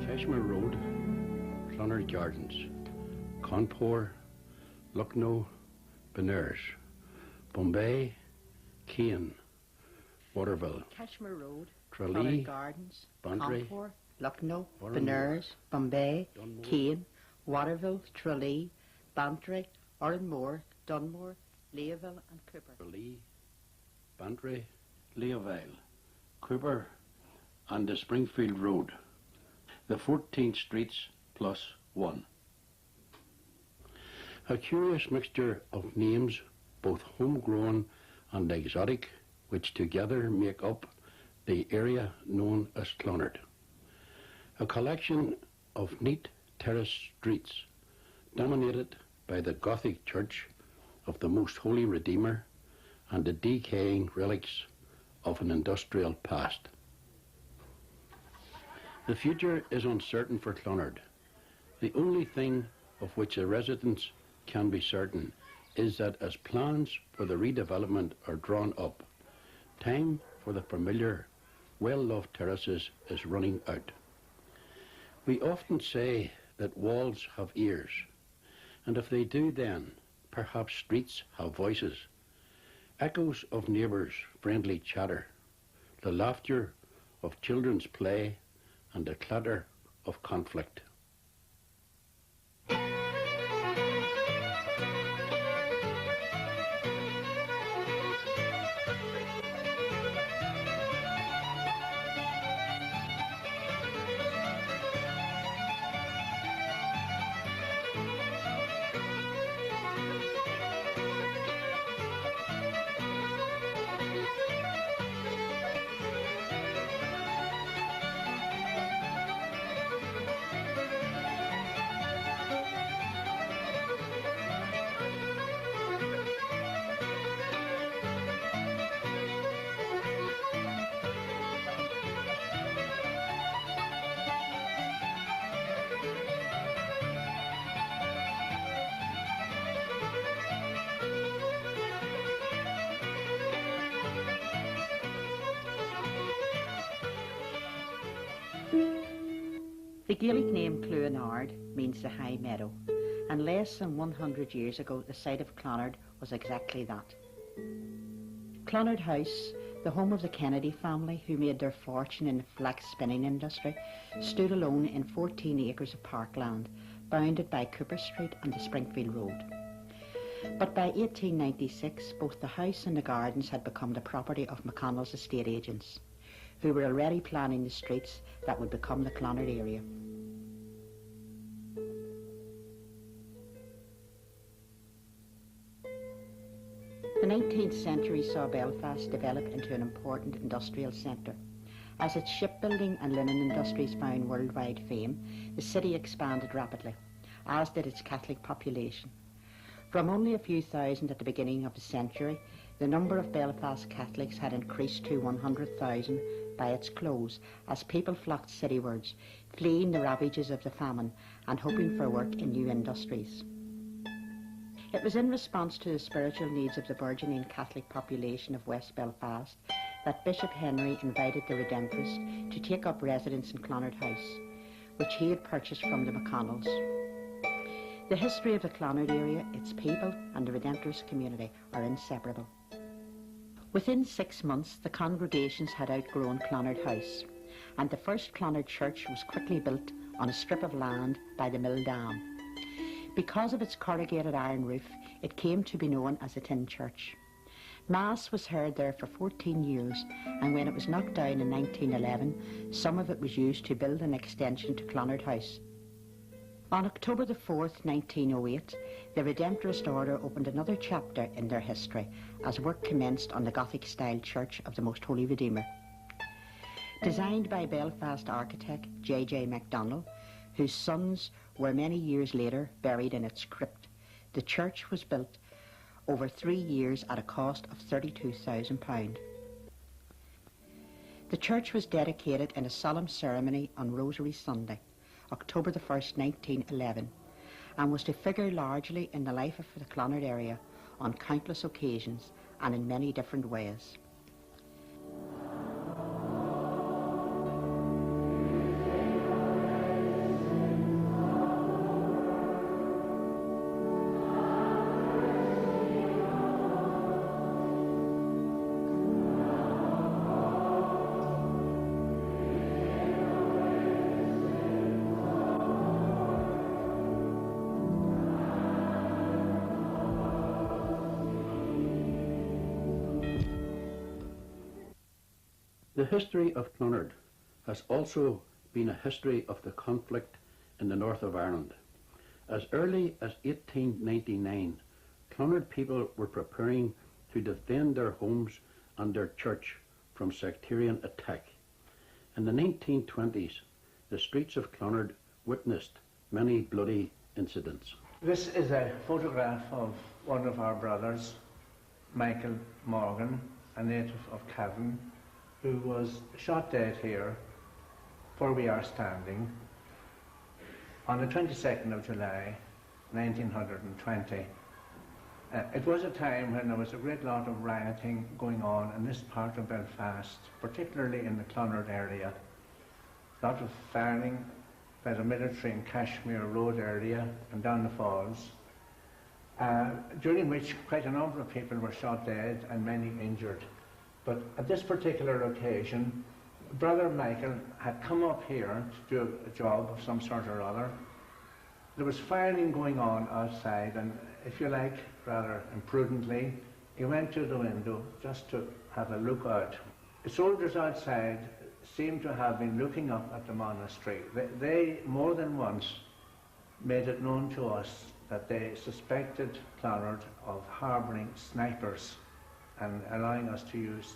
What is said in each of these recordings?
Kashmir Road, Clonard Gardens, Kanpur, Lucknow, Benares, Bombay, Keane, Waterville, Kashmir Road, Tralee, Clonard Gardens, Bantry, Kanpur, Lucknow, Oranmore, Benares, Bombay, Dunmore, Keane, Waterville, Tralee, Bantry, Oranmore, Dunmore, Leaville and Cooper. Tralee, Bantry, Leaville, Cooper, and the Springfield Road. The 14 streets plus one. A curious mixture of names, both homegrown and exotic, which together make up the area known as Clonard. A collection of neat terrace streets dominated by the Gothic church of the Most Holy Redeemer and the decaying relics of an industrial past. The future is uncertain for Clonard. The only thing of which the residents can be certain is that as plans for the redevelopment are drawn up, time for the familiar, well-loved terraces is running out. We often say that walls have ears, and if they do then, perhaps streets have voices, echoes of neighbours' friendly chatter, the laughter of children's play, and the clatter of conflict. The Gaelic name Clonard means the high meadow, and less than 100 years ago the site of Clonard was exactly that. Clonard House, the home of the Kennedy family who made their fortune in the flax spinning industry, stood alone in 14 acres of parkland, bounded by Cooper Street and the Springfield Road. But by 1896 both the house and the gardens had become the property of McConnell's estate agents, who were already planning the streets that would become the Clonard area. The 19th century saw Belfast develop into an important industrial centre. As its shipbuilding and linen industries found worldwide fame, the city expanded rapidly, as did its Catholic population. From only a few thousand at the beginning of the century, the number of Belfast Catholics had increased to 100,000 by its close, as people flocked citywards, fleeing the ravages of the famine and hoping for work in new industries. It was in response to the spiritual needs of the burgeoning Catholic population of West Belfast that Bishop Henry invited the Redemptorists to take up residence in Clonard House, which he had purchased from the McConnells. The history of the Clonard area, its people and the Redemptorist community are inseparable. Within 6 months, the congregations had outgrown Clonard House, and the first Clonard church was quickly built on a strip of land by the Mill Dam. Because of its corrugated iron roof, it came to be known as a tin church. Mass was heard there for 14 years, and when it was knocked down in 1911, some of it was used to build an extension to Clonard House. On October the 4th, 1908, the Redemptorist Order opened another chapter in their history as work commenced on the Gothic-style Church of the Most Holy Redeemer. Designed by Belfast architect J.J. MacDonald, whose sons were many years later buried in its crypt, the church was built over 3 years at a cost of £32,000. The church was dedicated in a solemn ceremony on Rosary Sunday, October the 1st, 1911, and was to figure largely in the life of the Clonard area on countless occasions and in many different ways. The history of Clonard has also been a history of the conflict in the north of Ireland. As early as 1899, Clonard people were preparing to defend their homes and their church from sectarian attack. In the 1920s, the streets of Clonard witnessed many bloody incidents. This is a photograph of one of our brothers, Michael Morgan, a native of Cavan, who was shot dead here where we are standing on the 22nd of July 1920. It was a time when there was a great lot of rioting going on in this part of Belfast, particularly in the Clonard area. A lot of firing by the military in Cashmere Road area and down the falls, during which quite a number of people were shot dead and many injured. But at this particular occasion, Brother Michael had come up here to do a job of some sort or other. There was firing going on outside, and if you like, rather imprudently, he went to the window just to have a look out. The soldiers outside seem to have been looking up at the monastery. They more than once made it known to us that they suspected Clonard of harbouring snipers and allowing us to use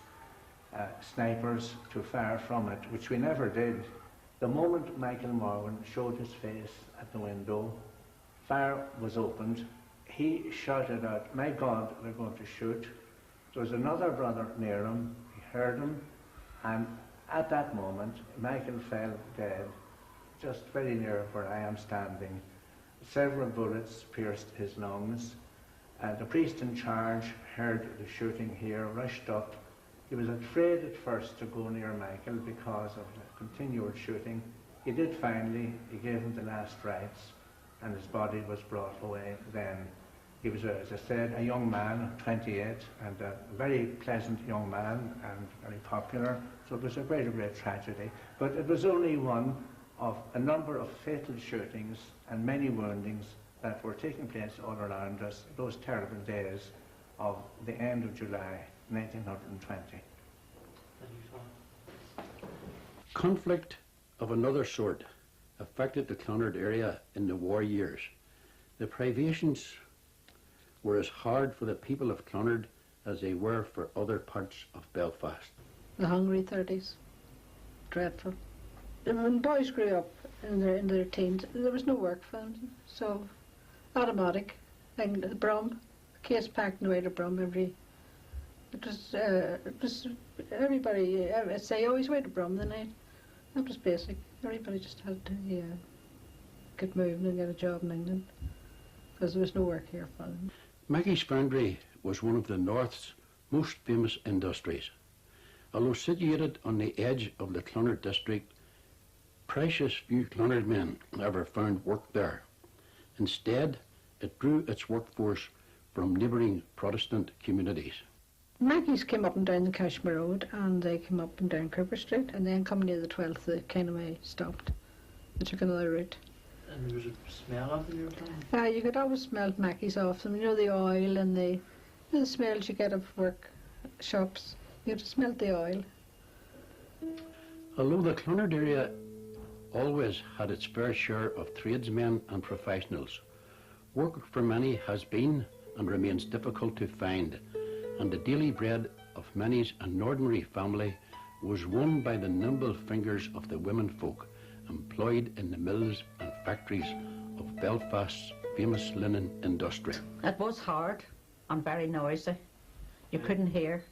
snipers to fire from it, which we never did. The moment Michael Morgan showed his face at the window, fire was opened. He shouted out, "My God, they're going to shoot." There was another brother near him. He heard him, and at that moment, Michael fell dead, just very near where I am standing. Several bullets pierced his lungs. The priest in charge heard the shooting here, rushed up. He was afraid at first to go near Michael because of the continual shooting. He did finally, he gave him the last rites, and his body was brought away then. He was, as I said, a young man, 28, and a very pleasant young man and very popular. So it was a great tragedy. But it was only one of a number of fatal shootings and many woundings that were taking place all around us those terrible days of the end of July 1920. Conflict of another sort affected the Clonard area in the war years. The privations were as hard for the people of Clonard as they were for other parts of Belfast. The hungry 30s, dreadful. And when boys grew up in their teens, there was no work for them, so automatic, and the Brum, case packed away to Brum it was everybody, they always went to Brum the night. That was basic. Everybody just had to get moving and get a job in England, because there was no work here for them. Mackie's Foundry was one of the North's most famous industries. Although situated on the edge of the Clonard district, precious few Clonard men ever found work there. Instead, it drew its workforce from neighbouring Protestant communities. Mackie's came up and down the Cashmere Road, and they came up and down Cooper Street, and then coming near the 12th, the kind of way stopped. They took another route. And there was a smell of them you were talking? You could always smell Mackie's off them, the oil and the smells you get of work shops. You had to smell the oil. Although the Clonard area always had its fair share of tradesmen and professionals, work for many has been and remains difficult to find, and the daily bread of many's an ordinary family was won by the nimble fingers of the women folk employed in the mills and factories of Belfast's famous linen industry. It was hard and very noisy. You couldn't hear.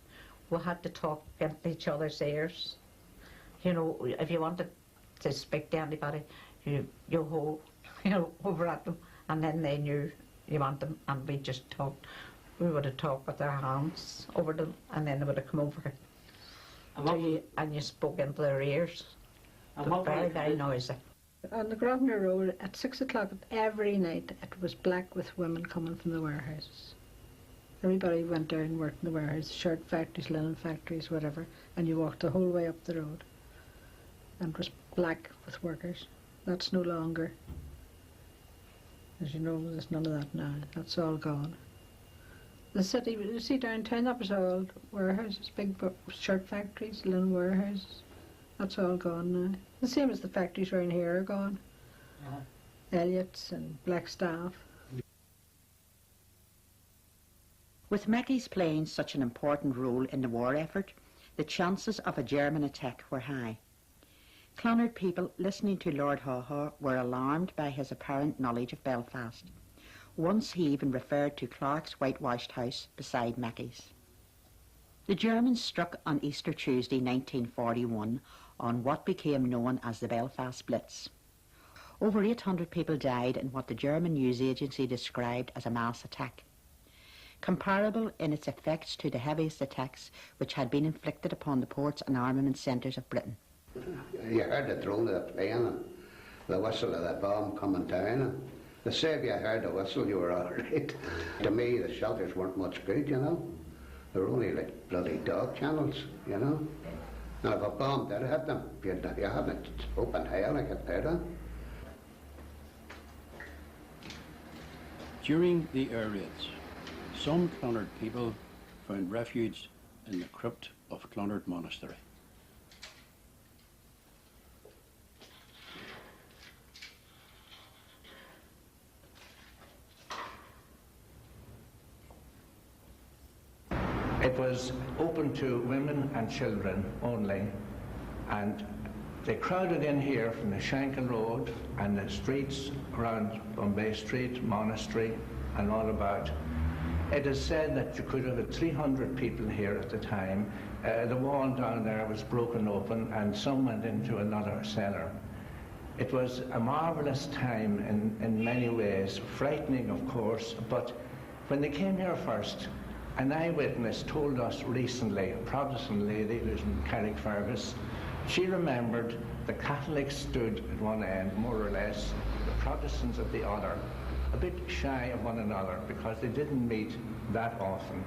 We had to talk into each other's ears. If you wanted to speak to anybody, you hold over at them, and then they knew you want them, and we just talked. We would have talked with our hands over them, and then they would have come over and you spoke into their ears. But very noisy. On the Grosvenor Road at 6 o'clock every night, it was black with women coming from the warehouses. Everybody went down and worked in the warehouse, shirt factories, linen factories, whatever, and you walked the whole way up the road. And it was black with workers. That's no longer. As you know, there's none of that now. That's all gone. The city, you see downtown, that was all warehouses, big shirt factories, linen warehouses. That's all gone now. The same as the factories around here are gone. Elliott's and Blackstaff. With Mackey's playing such an important role in the war effort, the chances of a German attack were high. Clonard people listening to Lord Haw-Haw were alarmed by his apparent knowledge of Belfast. Once he even referred to Clark's whitewashed house beside Mackey's. The Germans struck on Easter Tuesday 1941 on what became known as the Belfast Blitz. Over 800 people died in what the German news agency described as a mass attack, comparable in its effects to the heaviest attacks which had been inflicted upon the ports and armament centres of Britain. You heard the drone of the plane and the whistle of the bomb coming down, and the save you heard the whistle, you were all right. To me, the shelters weren't much good, you know. They were only like bloody dog channels, you know. Now if a bomb did hit them, you haven't open hell like it did. During the air raids, some Clonard people found refuge in the crypt of Clonard Monastery. It was open to women and children only, and they crowded in here from the Shankill Road and the streets around Bombay Street, Monastery, and all about. It is said that you could have had 300 people here at the time. The wall down there was broken open and some went into another cellar. It was a marvellous time in many ways, frightening of course, but when they came here first, an eyewitness told us recently, a Protestant lady who's in Carrickfergus, she remembered the Catholics stood at one end, more or less, the Protestants at the other, a bit shy of one another because they didn't meet that often.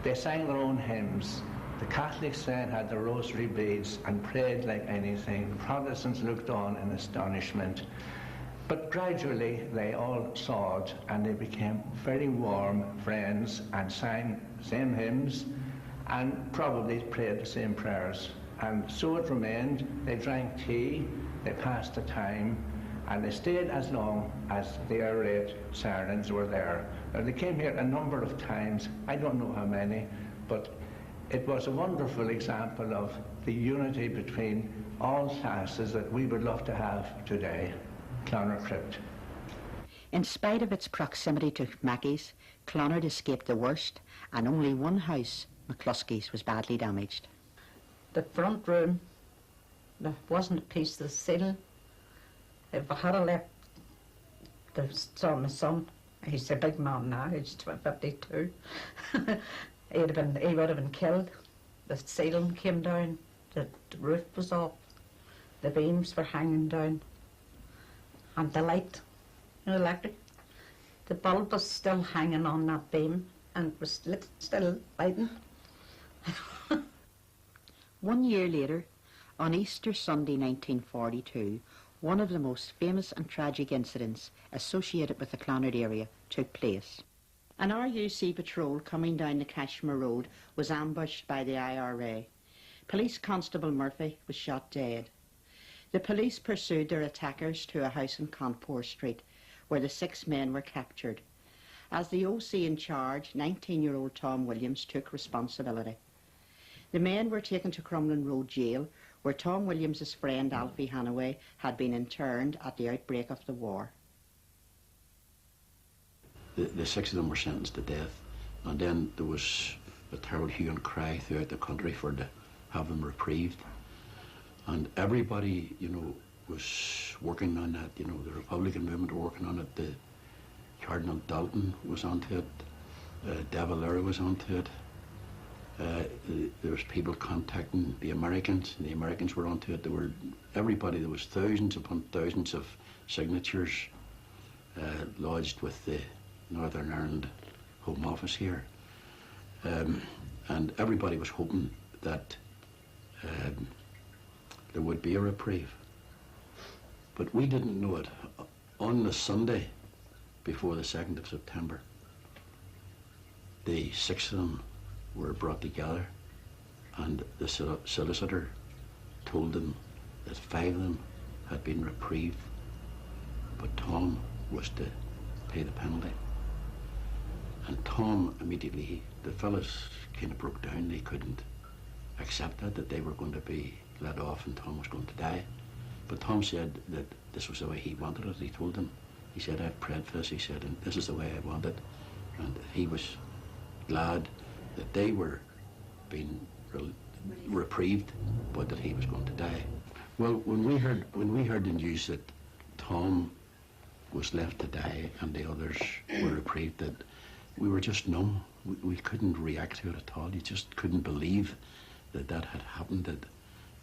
They sang their own hymns. The Catholics then had their rosary beads and prayed like anything. The Protestants looked on in astonishment. But gradually they all sawed and they became very warm friends and sang the same hymns and probably prayed the same prayers. And so it remained. They drank tea, they passed the time, and they stayed as long as the air raid sirens were there. Now, they came here a number of times, I don't know how many, but it was a wonderful example of the unity between all classes that we would love to have today. Clonard Crypt. In spite of its proximity to Mackey's, Clonard escaped the worst, and only one house, McCluskey's, was badly damaged. The front room, there wasn't a piece of the ceiling. If I had left, my son, he's a big man now, he's 52. He would have been killed. The ceiling came down, the roof was off, the beams were hanging down. And the light, electric, the bulb was still hanging on that beam and it was still lighting. 1 year later, on Easter Sunday 1942, one of the most famous and tragic incidents associated with the Clonard area took place. An RUC patrol coming down the Cashmere Road was ambushed by the IRA. Police Constable Murphy was shot dead. The police pursued their attackers to a house in Conpore Street, where the 6 men were captured. As the OC in charge, 19-year-old Tom Williams took responsibility. The men were taken to Crumlin Road Jail, where Tom Williams's friend Alfie Hannaway had been interned at the outbreak of the war. The 6 of them were sentenced to death, and then there was a terrible hue and cry throughout the country for to have them reprieved. And everybody, you know, was working on that. You know, the Republican movement were working on it. The Cardinal Dalton was onto it. De Valera was onto it. There was people contacting the Americans, and the Americans were onto it. There were everybody. There was thousands upon thousands of signatures lodged with the Northern Ireland Home Office here, and everybody was hoping that there would be a reprieve. But we didn't know it. On the Sunday before the 2nd of September, the 6 of them were brought together, and the solicitor told them that 5 of them had been reprieved, but Tom was to pay the penalty. And Tom immediately, the fellas kind of broke down. They couldn't accept that they were going to be let off and Tom was going to die. But Tom said that this was the way he wanted it. He told them, he said, I've prayed for this, he said, and this is the way I want it. And he was glad that they were being reprieved, but that he was going to die. Well, when we heard the news that Tom was left to die and the others were reprieved, that we were just numb. We couldn't react to it at all. You just couldn't believe that had happened, that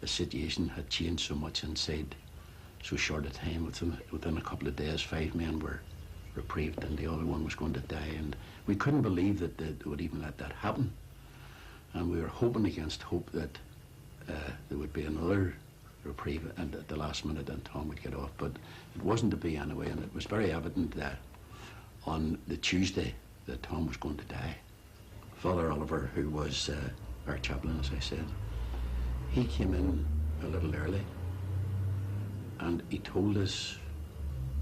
the situation had changed so much inside so short a time. Within a couple of days, 5 men were reprieved and the other one was going to die, and we couldn't believe that they would even let that happen. And we were hoping against hope that there would be another reprieve and at the last minute and Tom would get off, but it wasn't to be anyway, and it was very evident that on the Tuesday that Tom was going to die. Father Oliver, who was our chaplain, as I said, he came in a little early and he told us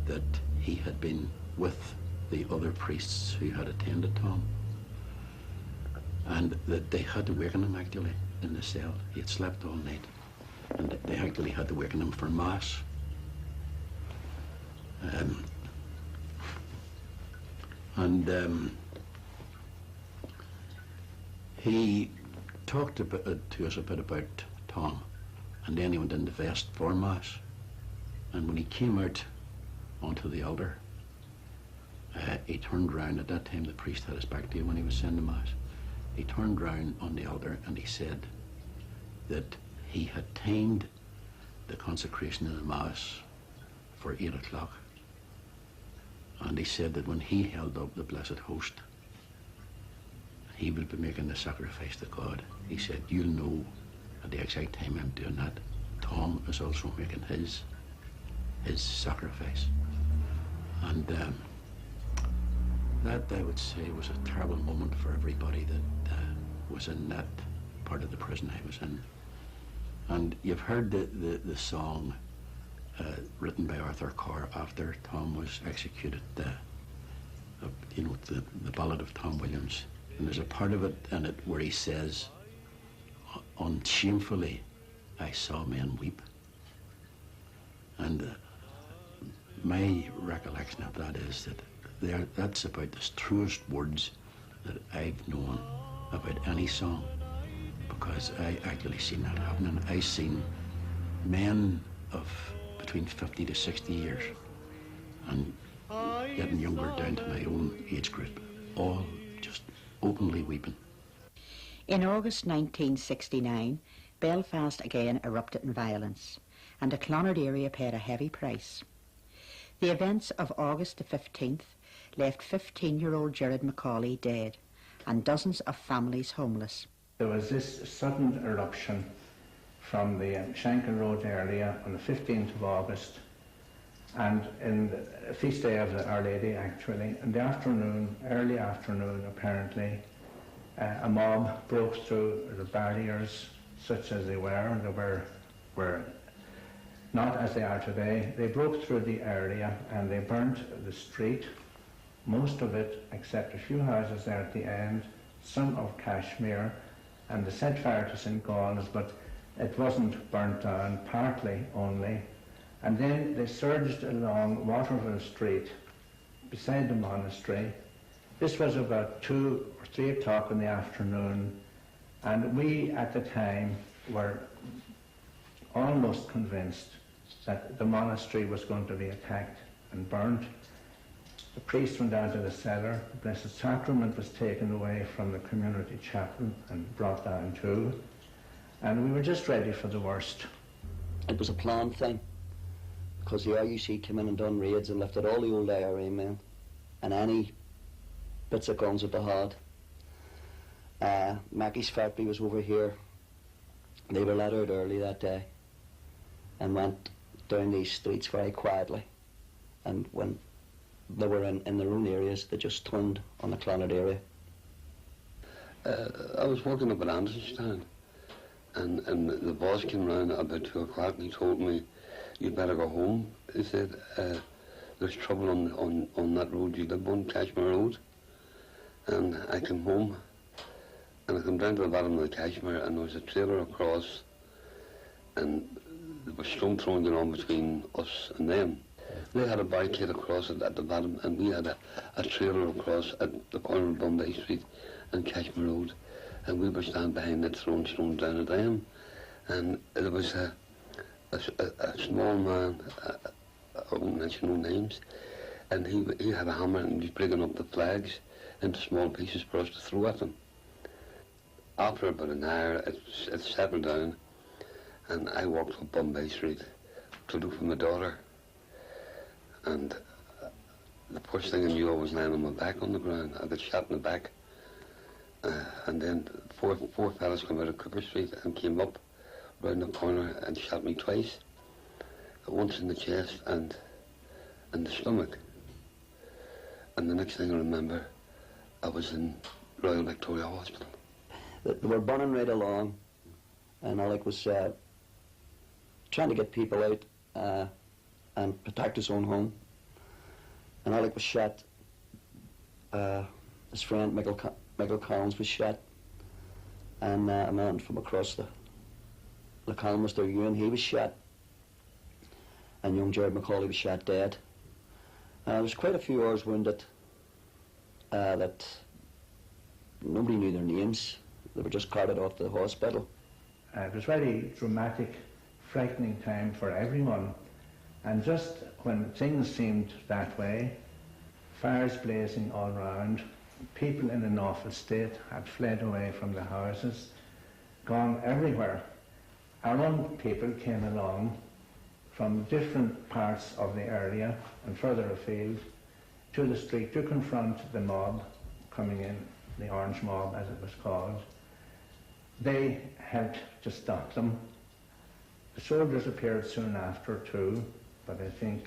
that he had been with the other priests who had attended Tom, and that they had to waken him actually in the cell. He had slept all night and they actually had to waken him for Mass. He talked to us a bit about Tom, and then he went into vest for Mass. And when he came out onto the altar, he turned round. At that time the priest had his back to him when he was saying the Mass. He turned round on the altar and he said that he had timed the consecration of the Mass for 8 o'clock. And he said that when he held up the Blessed Host, he would be making the sacrifice to God. He said, you'll know at the exact time I'm doing that. Tom is also making his sacrifice. And that, I would say, was a terrible moment for everybody that was in that part of the prison I was in. And you've heard the song written by Arthur Carr after Tom was executed, the Ballad of Tom Williams. And there's a part of it in it where he says, unshamefully I saw men weep. And my recollection of that is that that's about the truest words that I've known about any song, because I actually seen that happening. I seen men of between 50 to 60 years and getting younger down to my own age group, all just openly weeping. In August 1969, Belfast again erupted in violence, and the Clonard area paid a heavy price. The events of August the 15th left 15-year-old Gerard Macaulay dead and dozens of families homeless. There was this sudden eruption from the Shankill Road area on the 15th of August, and in the feast day of Our Lady, actually, in the afternoon, early afternoon apparently, a mob broke through the barriers such as they were. They were not as they are today. They broke through the area and they burnt the street, most of it except a few houses there at the end, some of Cashmere, and they set fire to St. Gall's, but it wasn't burnt down, partly only. And then they surged along Waterville Street beside the monastery. This was about 2 or 3 o'clock in the afternoon, and we at the time were almost convinced that the monastery was going to be attacked and burnt. The priest went down to the cellar, the Blessed Sacrament was taken away from the community chapel and brought down too, and we were just ready for the worst. It was a planned thing, because the RUC came in and done raids and lifted all the old IRA men and any bits of guns that they had. Mackie's factory was over here. They were let out early that day and went down these streets very quietly, and when they were in their own areas, they just turned on the Clonard area. I was working up at Andersonstown, and the boss came round about 2 o'clock and he told me, "You'd better go home." He said, "There's trouble on that road you live on, Cashmere Road." And I came home, and I came down to the bottom of the Cashmere, and there was a trailer across, and there was stone throwing going on between us and them. They had a barricade across it at the bottom, and we had a trailer across at the corner of Bombay Street and Cashmere Road, and we were standing behind it throwing stones down at them. And there was a small man, I won't mention no names, and he had a hammer and he was breaking up the flags into small pieces for us to throw at them. After about an hour, it settled down, and I walked up Bombay Street to look for my daughter. And the first thing I knew, I was lying on my back on the ground. I got shot in the back. And then four fellas came out of Cooper Street and came up round the corner and shot me twice. Once in the chest and the stomach. And the next thing I remember, I was in Royal Victoria Hospital. They were burning right along, and Alec was trying to get people out and protect his own home. And Alec was shot. His friend Michael Collins was shot, and a man from across the column was there, Ewan, he was shot, and young Jared McCauley was shot dead. There was quite a few others wounded that nobody knew their names. They were just carted off to the hospital. It was a very dramatic, frightening time for everyone. And just when things seemed that way, fires blazing all round, people in an awful state had fled away from the houses, gone everywhere. Our own people came along from different parts of the area and further afield to the street to confront the mob coming in, the Orange Mob as it was called. They helped to stop them. The soldiers appeared soon after too, but I think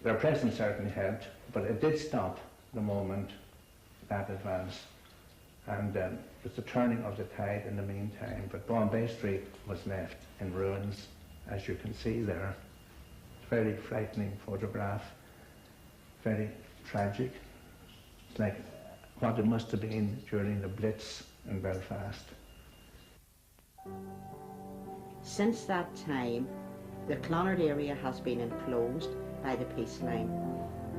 their presence certainly helped, but it did stop the moment that advance. And it's the turning of the tide in the meantime, but Bombay Street was left in ruins, as you can see there. Very frightening photograph, very tragic. It's like what it must have been during the Blitz in Belfast. Since that time, the Clonard area has been enclosed by the peace line.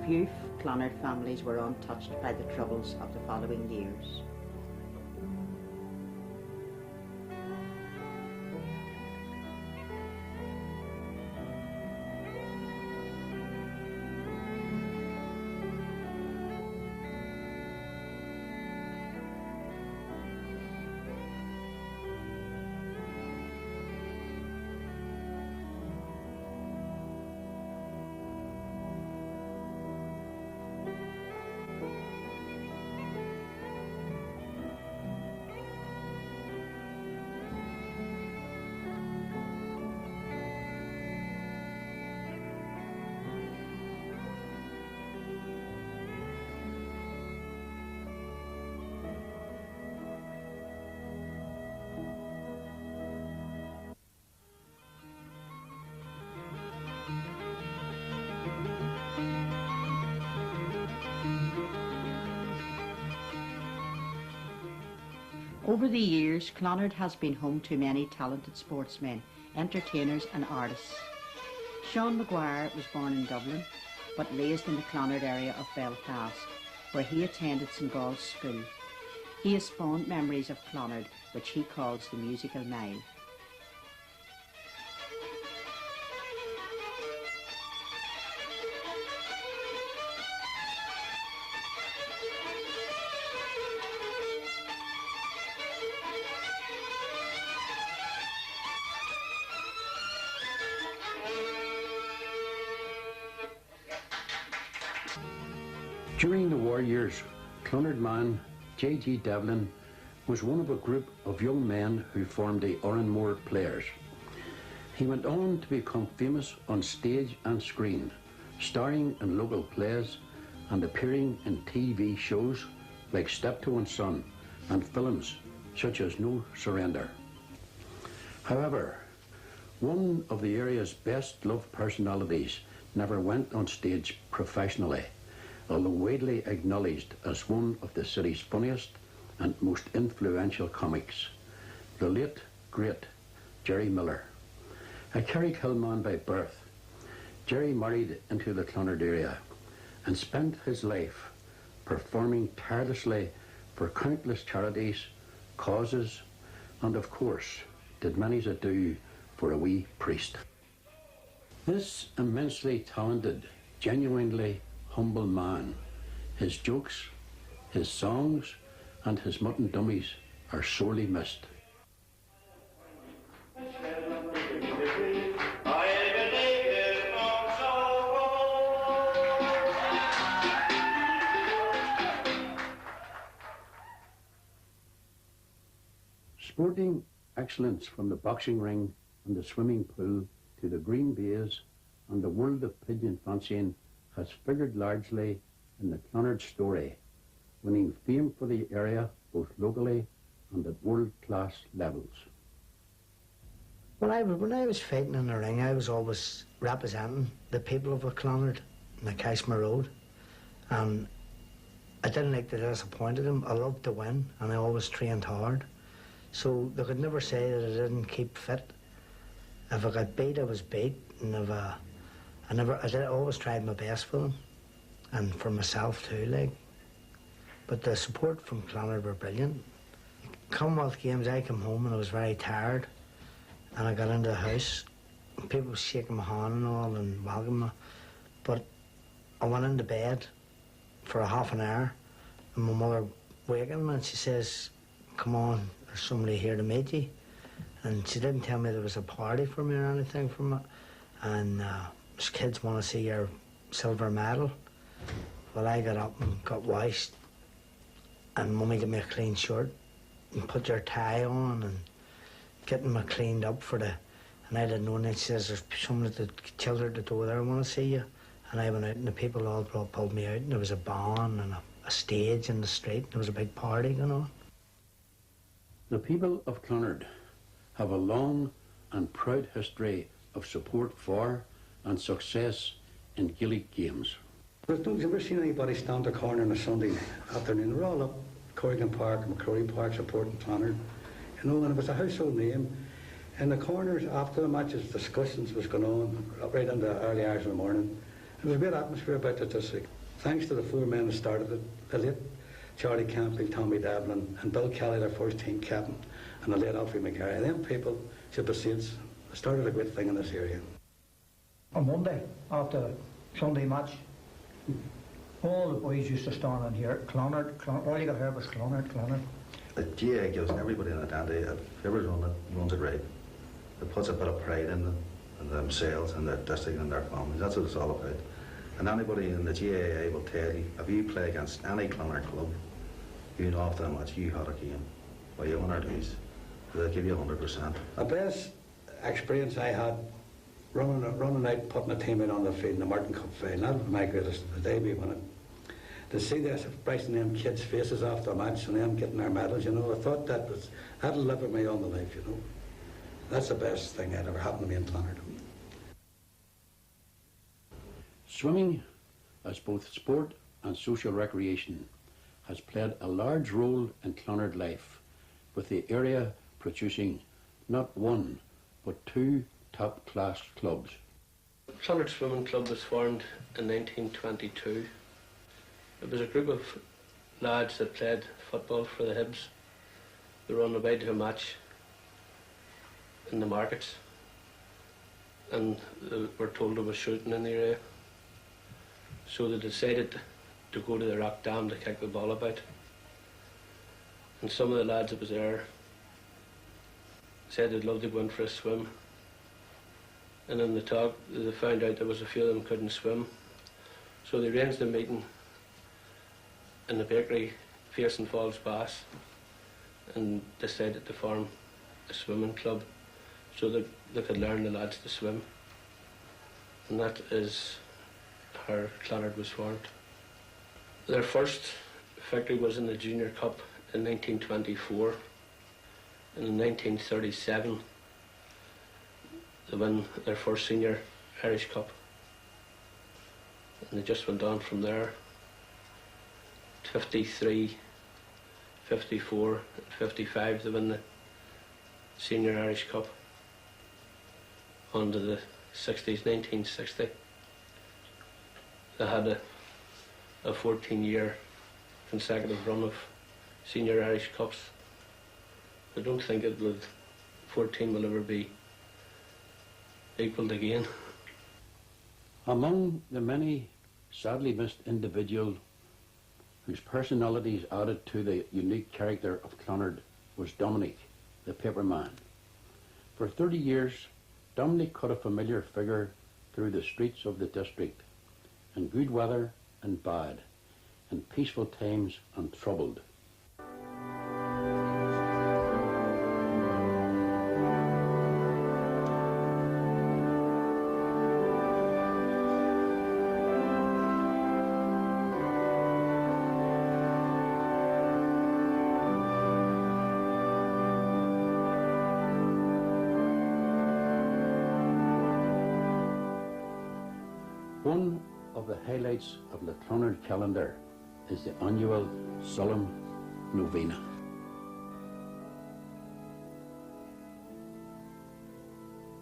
Few Clonard families were untouched by the troubles of the following years. Over the years, Clonard has been home to many talented sportsmen, entertainers and artists. Sean Maguire was born in Dublin, but raised in the Clonard area of Belfast, where he attended St Gall's School. He has fond memories of Clonard, which he calls the musical Nile. During the war years, Clonard man J.G. Devlin was one of a group of young men who formed the Oranmore Players. He went on to become famous on stage and screen, starring in local plays and appearing in TV shows like Steptoe and Son, and films such as No Surrender. However, one of the area's best loved personalities never went on stage professionally, although widely acknowledged as one of the city's funniest and most influential comics, the late, great Jerry Miller. A Kerrykill man by birth, Jerry married into the Clonard area and spent his life performing tirelessly for countless charities, causes, and of course did many's ado for a wee priest. This immensely talented, genuinely humble man, his jokes, his songs, and his mutton dummies are sorely missed. Sporting excellence from the boxing ring and the swimming pool to the green bays and the world of pigeon fancying has figured largely in the Clonard story, winning fame for the area both locally and at world-class levels. When I was fighting in the ring, I was always representing the people of Clonard and the Cashmere Road, and I didn't like to disappoint them. I loved to win, and I always trained hard. So they could never say that I didn't keep fit. If I got beat, I was beat, and if I always tried my best for them, and for myself too, like. But the support from Clonard were brilliant. Commonwealth Games, I came home and I was very tired, and I got into the house, and people were shaking my hand and all and welcoming me. But I went into bed for a half an hour, and my mother wakened me and she says, "Come on, there's somebody here to meet you." And she didn't tell me there was a party for me or anything from it. And those kids want to see your silver medal. Well, I got up and got washed, and Mummy gave me a clean shirt and put your tie on and getting me cleaned up for the, and I didn't know, and she says, "There's some of the children at the door there want to see you." And I went out and the people all pulled me out, and there was a band and a stage in the street, and there was a big party going on. The people of Clonard have a long and proud history of support for and success in Gaelic games. You've never seen anybody stand a corner on a Sunday afternoon. We're all up Corrigan Park and McCrory Park supporting Clonard. You know, and it was a household name. In the corners after the matches, discussions was going on right into the early hours of the morning. There was a great atmosphere about it this week. Thanks to the four men that started it, the late Charlie Campbell, Tommy Devlin, and Bill Kelly, their first team captain, and the late Alfie McGarry. Them people, Chipper Saints, started a great thing in this area. On Monday, after the Sunday match, all the boys used to stand on here, Clonard, all you could hear was Clonard. The GA gives everybody an identity. If whoever's runs it right, it puts a bit of pride in them, and themselves, and their district, and their families. That's what it's all about. And anybody in the GAA will tell you, if you play against any Clonard club, you know after the match you had a game, or you win or lose, they'll give you 100%. The best experience I had running out, putting a team in on the field in the Martin Cup final, that was my greatest, the day we won it. To see this, brightening them kids' faces after a match and them getting their medals, you know, I thought that'll live with me all my life, you know. That's the best thing that ever happened to me in Clonard. Swimming, as both sport and social recreation, has played a large role in Clonard life, with the area producing not one, but two top-class clubs. Clonard Swimming Club was formed in 1922. It was a group of lads that played football for the Hibs. They were on the way to a match in the markets, and they were told there was shooting in the area. So they decided to go to the rock dam to kick the ball about. And some of the lads that was there said they'd love to go in for a swim. And in the talk, they found out there was a few of them couldn't swim. So they arranged a meeting in the bakery facing Falls Bass and decided to form a swimming club so that they could learn the lads to swim. And that is how Clonard was formed. Their first victory was in the Junior Cup in 1924. And in 1937, they won their first senior Irish Cup. And they just went on from there. 53, 54, and 55, they won the senior Irish Cup. On to the 60s, 1960. They had a 14-year consecutive run of senior Irish Cups. I don't think 14 will ever be equalled again. Among the many sadly missed individuals whose personalities added to the unique character of Clonard was Dominic, the paperman. For 30 years, Dominic cut a familiar figure through the streets of the district, in good weather and bad, in peaceful times and troubled. One of the highlights of the Clonard calendar is the annual solemn novena.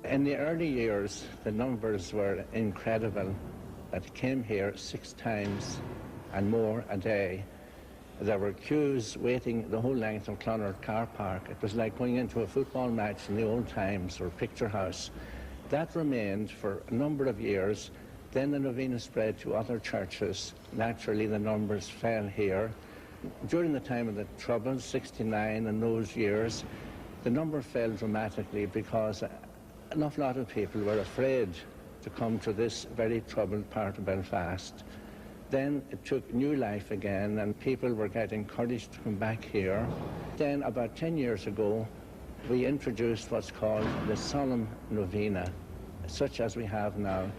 In the early years, the numbers were incredible. That came here 6 times and more a day. There were queues waiting the whole length of Clonard car park. It was like going into a football match in the old times or picture house. That remained for a number of years. Then the novena spread to other churches. Naturally, the numbers fell here. During the time of the Troubles, 69 and those years, the number fell dramatically because an awful lot of people were afraid to come to this very troubled part of Belfast. Then it took new life again, and people were getting encouraged to come back here. Then, about 10 years ago, we introduced what's called the solemn novena, such as we have now.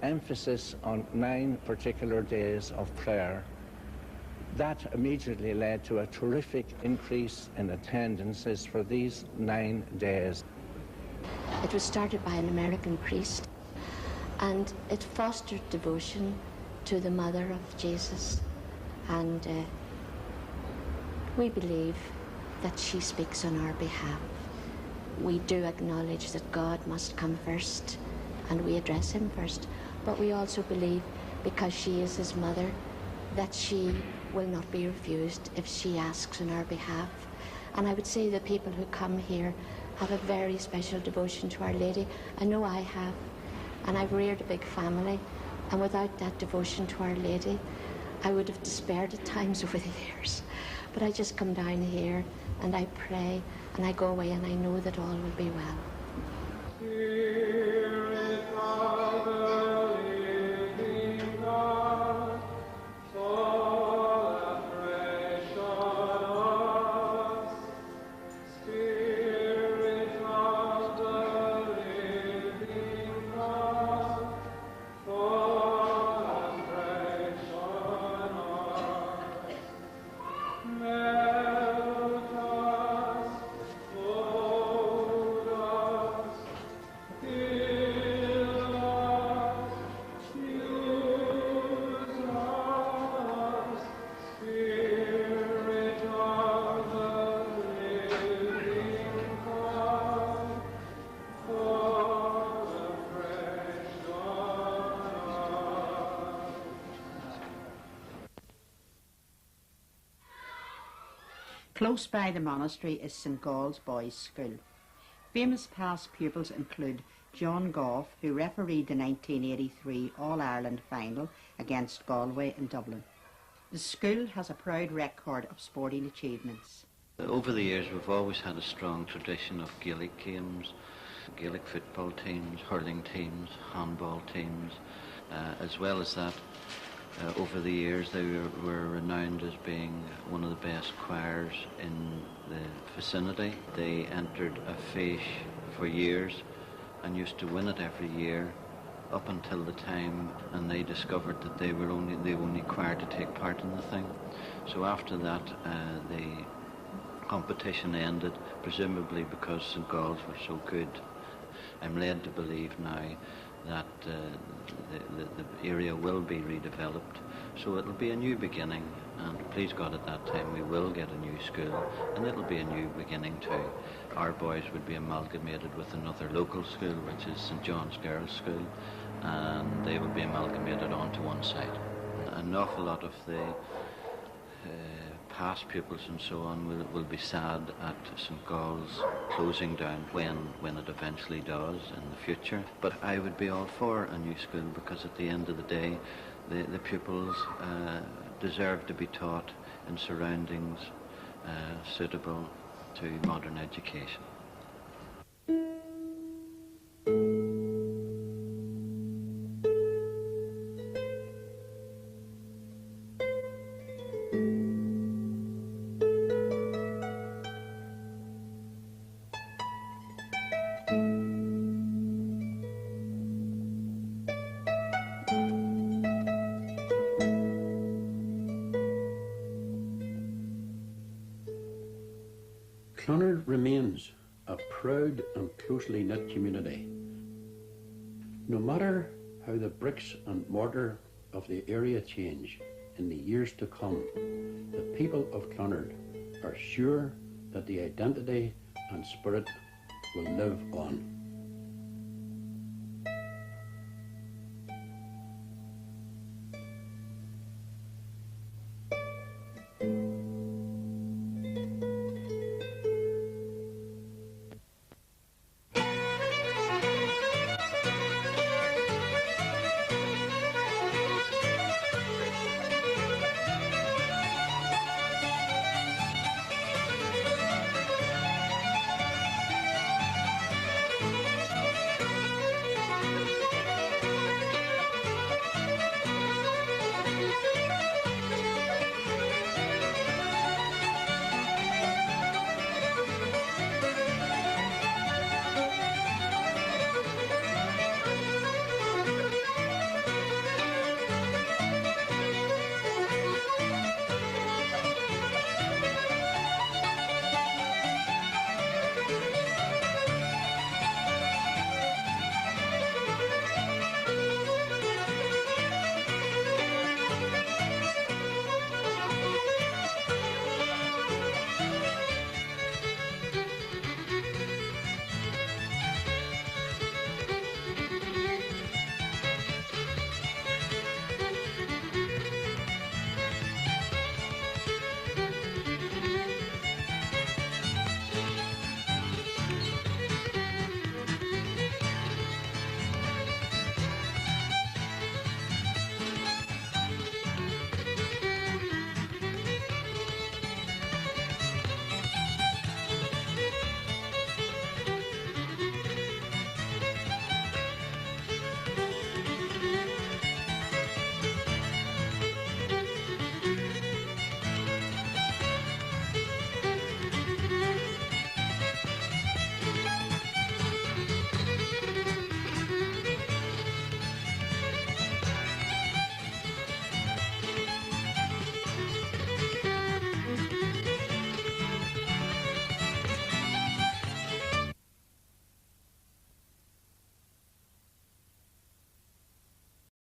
Emphasis on 9 particular days of prayer. That immediately led to a terrific increase in attendances for these 9 days. It was started by an American priest, and it fostered devotion to the Mother of Jesus, and we believe that she speaks on our behalf. We do acknowledge that God must come first, and we address him first. But we also believe, because she is his mother, that she will not be refused if she asks on our behalf. And I would say the people who come here have a very special devotion to Our Lady. I know I have, and I've reared a big family, and without that devotion to Our Lady, I would have despaired at times over the years. But I just come down here, and I pray, and I go away, and I know that all will be well. Close by the monastery is St Gall's Boys' School. Famous past pupils include John Goff, who refereed the 1983 All-Ireland final against Galway and Dublin. The school has a proud record of sporting achievements. Over the years we've always had a strong tradition of Gaelic games, Gaelic football teams, hurling teams, handball teams. As well as that, over the years they were renowned as being one of the best choirs in the vicinity. They entered a fiche for years and used to win it every year up until the time and they discovered that they were the only choir to take part in the thing. So after that they competition ended, presumably because St. Gall's were so good. I'm led to believe now that the area will be redeveloped, so it'll be a new beginning, and please God at that time we will get a new school, and it'll be a new beginning too. Our boys would be amalgamated with another local school, which is St. John's Girls' School, and they will be amalgamated onto one site. An awful lot of the past pupils and so on will be sad at St. Gall's closing down when it eventually does in the future. But I would be all for a new school, because at the end of the day the pupils deserve to be taught in surroundings suitable to modern education. Clonard remains a proud and closely knit community. No matter how the bricks and mortar of the area change in the years to come, the people of Clonard are sure that the identity and spirit will live on.